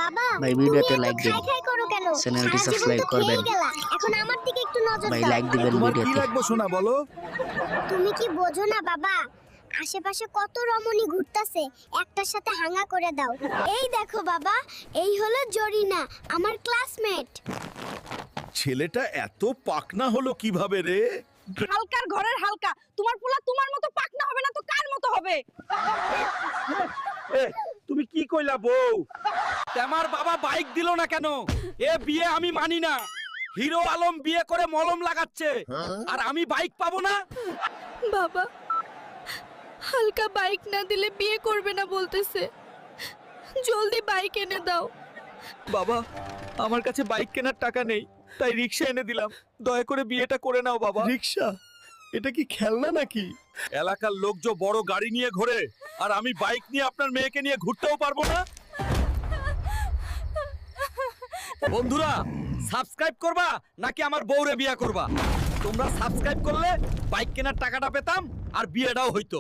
বাবা ভাই ভিডিওতে লাইক দিন, খাই খাই করো কেন? চ্যানেলটি সারা জীবন সাবস্ক্রাইব তো করবেন। খেয়েই গেলা। এখন আমার দিকে একটু নজর ভাই দাও। লাইক দিবেন তোমার কি ভিডিওতে। লাগবে শোনা বলো? তুমি কি বোঝো না বাবা, আশেপাশে কত রমণী ঘুরতাছে, একটার সাথে হাঙ্গা করে দাও। এই দেখো বাবা, এই হলো জরিনা, আমার ক্লাসমেট। ছেলেটা এত পাকনা হলো কিভাবে রে? হালকার ঘরের হালকা, তোমার পোলা তোমার মতো পাকনা হবে না তো কার মতো হবে? তুমি কি কইলা বউ? আমার বাবা বাইক দিল না কেন? এ বিয়ে আমি মানি না। হিরো আলম বিয়ে করে মলম লাগাচ্ছে, আর আমি বাইক পাবো না? বাবা, হালকা বাইক না দিলে বিয়ে করবে না বলতেছে, জলদি বাইক এনে দাও। বাবা, আমার কাছে বাইক কেনার টাকা নেই, তাই রিক্সা এনে দিলাম। দয়া করে বিয়েটা করে নাও বাবা। রিক্সা? এটা কি খেলনা নাকি? এলাকার লোক যে বড় গাড়ি নিয়ে ঘোরে, আর আমি বাইক নিয়ে আপনার মেয়েকে নিয়ে ঘুরতেও পারবো না। বন্ধুরা, সাবস্ক্রাইব করবা নাকি আমার বউরে বিয়ে করবা? তোমরা সাবস্ক্রাইব করলে বাইক কেনার টাকাটা পেতাম আর বিয়েটাও হইতো।